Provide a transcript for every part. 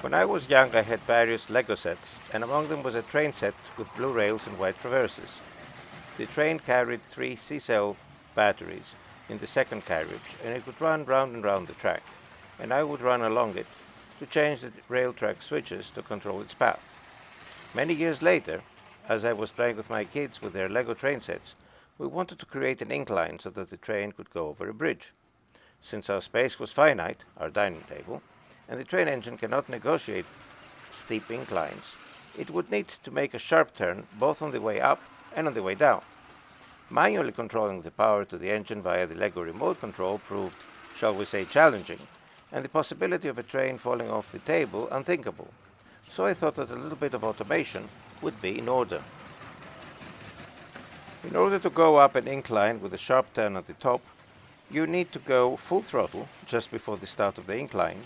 When I was young, I had various Lego sets, and among them was a train set with blue rails and white traverses. The train carried 3 C-cell batteries in the second carriage, and it would run round and round the track, and I would run along it to change the rail track switches to control its path. Many years later, as I was playing with my kids with their Lego train sets, we wanted to create an incline so that the train could go over a bridge. Since our space was finite, our dining table, and the train engine cannot negotiate steep inclines, it would need to make a sharp turn both on the way up and on the way down. Manually controlling the power to the engine via the Lego remote control proved, shall we say, challenging, and the possibility of a train falling off the table unthinkable. So I thought that a little bit of automation would be in order. In order to go up an incline with a sharp turn at the top, you need to go full throttle just before the start of the incline,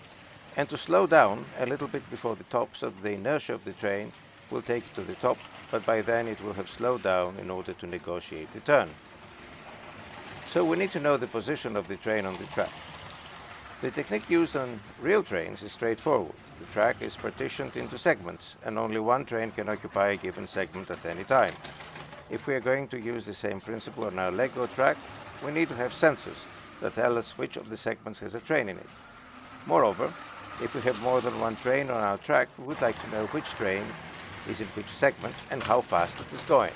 and to slow down a little bit before the top so that the inertia of the train will take it to the top, but by then it will have slowed down in order to negotiate the turn. So we need to know the position of the train on the track. The technique used on real trains is straightforward. The track is partitioned into segments, and only one train can occupy a given segment at any time. If we are going to use the same principle on our Lego track, we need to have sensors that tell us which of the segments has a train in it. Moreover, if we have more than one train on our track, we would like to know which train is in which segment and how fast it is going.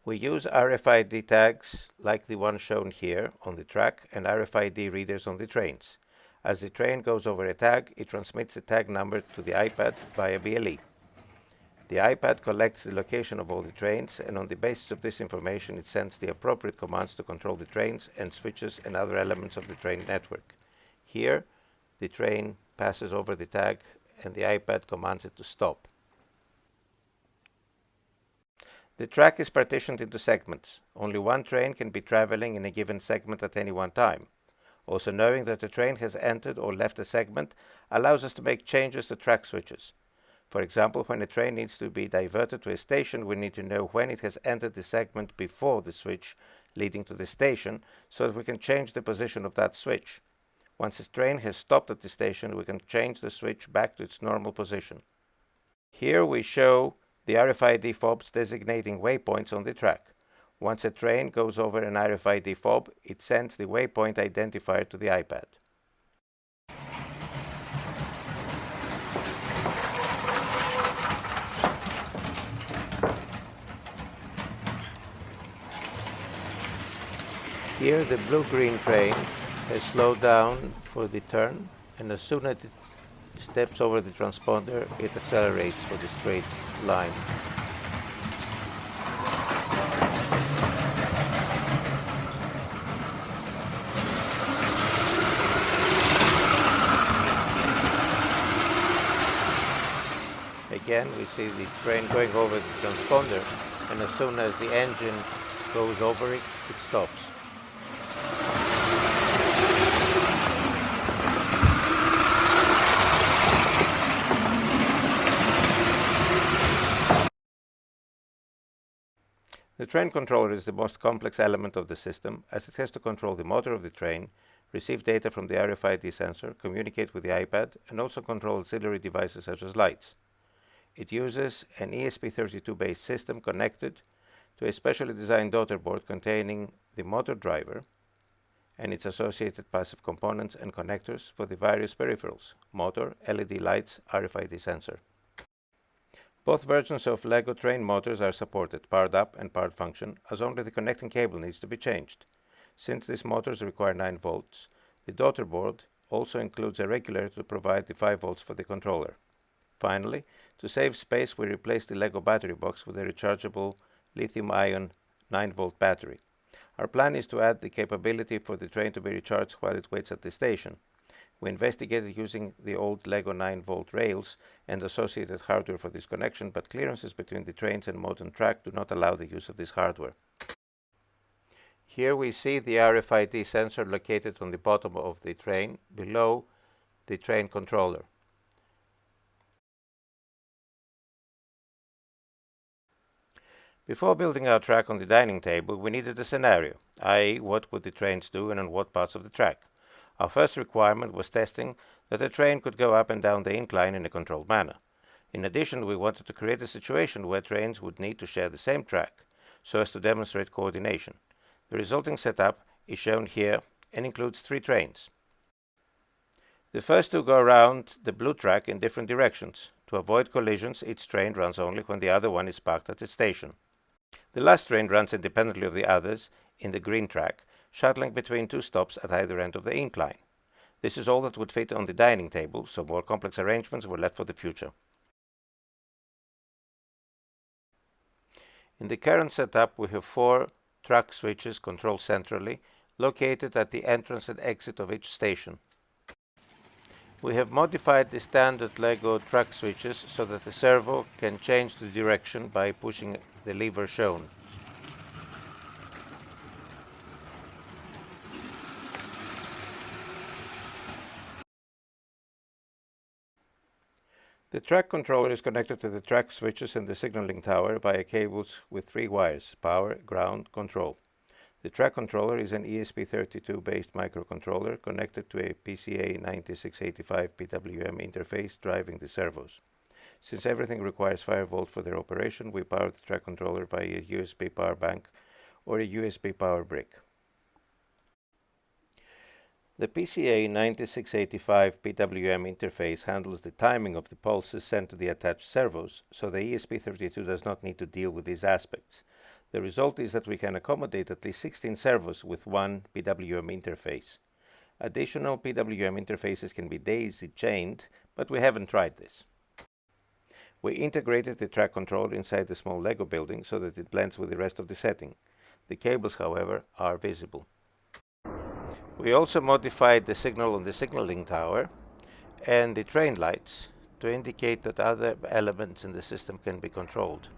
We use RFID tags like the one shown here on the track and RFID readers on the trains. As the train goes over a tag, it transmits the tag number to the iPad via BLE. The iPad collects the location of all the trains, and on the basis of this information it sends the appropriate commands to control the trains and switches and other elements of the train network. Here, the train passes over the tag and the iPad commands it to stop. The track is partitioned into segments. Only one train can be traveling in a given segment at any one time. Also, knowing that a train has entered or left a segment allows us to make changes to track switches. For example, when a train needs to be diverted to a station, we need to know when it has entered the segment before the switch leading to the station, so that we can change the position of that switch. Once a train has stopped at the station, we can change the switch back to its normal position. Here we show the RFID fobs designating waypoints on the track. Once a train goes over an RFID fob, it sends the waypoint identifier to the iPad. Here the blue-green train has slowed down for the turn, and as soon as it steps over the transponder, it accelerates for the straight line. Again, we see the train going over the transponder, and as soon as the engine goes over it, it stops. The train controller is the most complex element of the system, as it has to control the motor of the train, receive data from the RFID sensor, communicate with the iPad, and also control auxiliary devices such as lights. It uses an ESP32-based system connected to a specially designed daughter board containing the motor driver and its associated passive components and connectors for the various peripherals: motor, LED lights, RFID sensor. Both versions of Lego train motors are supported, powered up and powered function, as only the connecting cable needs to be changed. Since these motors require 9 volts, the daughter board also includes a regulator to provide the 5 volts for the controller. Finally, to save space, we replaced the Lego battery box with a rechargeable lithium-ion 9-volt battery. Our plan is to add the capability for the train to be recharged while it waits at the station. We investigated using the old Lego 9-volt rails and associated hardware for this connection, but clearances between the trains and modern track do not allow the use of this hardware. Here we see the RFID sensor located on the bottom of the train, below the train controller. Before building our track on the dining table, we needed a scenario, i.e., what would the trains do and on what parts of the track. Our first requirement was testing that a train could go up and down the incline in a controlled manner. In addition, we wanted to create a situation where trains would need to share the same track, so as to demonstrate coordination. The resulting setup is shown here and includes 3 trains. The first 2 go around the blue track in different directions. To avoid collisions, each train runs only when the other one is parked at its station. The last train runs independently of the others in the green track, shuttling between 2 stops at either end of the incline. This is all that would fit on the dining table, so more complex arrangements were left for the future. In the current setup, we have 4 track switches controlled centrally, located at the entrance and exit of each station. We have modified the standard Lego track switches so that the servo can change the direction by pushing the lever shown. The track controller is connected to the track switches in the signaling tower via cables with 3 wires: power, ground, control. The track controller is an ESP32 based microcontroller connected to a PCA 9685 PWM interface driving the servos. Since everything requires 5 volt for their operation, we power the track controller via a USB power bank or a USB power brick. The PCA 9685 PWM interface handles the timing of the pulses sent to the attached servos, so the ESP32 does not need to deal with these aspects. The result is that we can accommodate at least 16 servos with one PWM interface. Additional PWM interfaces can be daisy-chained, but we haven't tried this. We integrated the track controller inside the small Lego building so that it blends with the rest of the setting. The cables, however, are visible. We also modified the signal on the signaling tower and the train lights to indicate that other elements in the system can be controlled.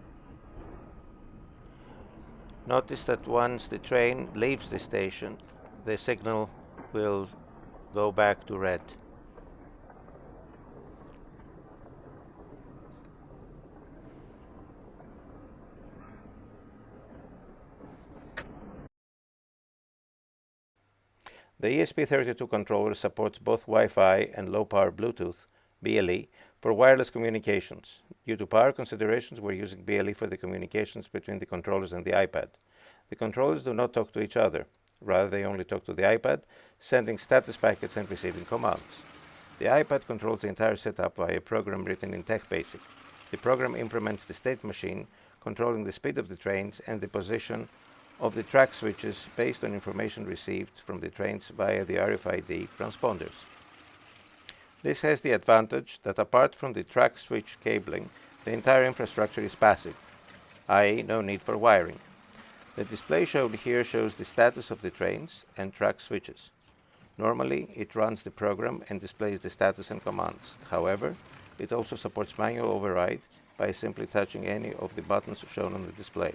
Notice that once the train leaves the station, the signal will go back to red. The ESP32 controller supports both Wi-Fi and low-power Bluetooth (BLE) for wireless communications. Due to power considerations, we're using BLE for the communications between the controllers and the iPad. The controllers do not talk to each other. Rather, they only talk to the iPad, sending status packets and receiving commands. The iPad controls the entire setup via a program written in TechBasic. The program implements the state machine, controlling the speed of the trains and the position of the track switches based on information received from the trains via the RFID transponders. This has the advantage that apart from the track switch cabling, the entire infrastructure is passive, i.e. no need for wiring. The display shown here shows the status of the trains and track switches. Normally, it runs the program and displays the status and commands. However, it also supports manual override by simply touching any of the buttons shown on the display.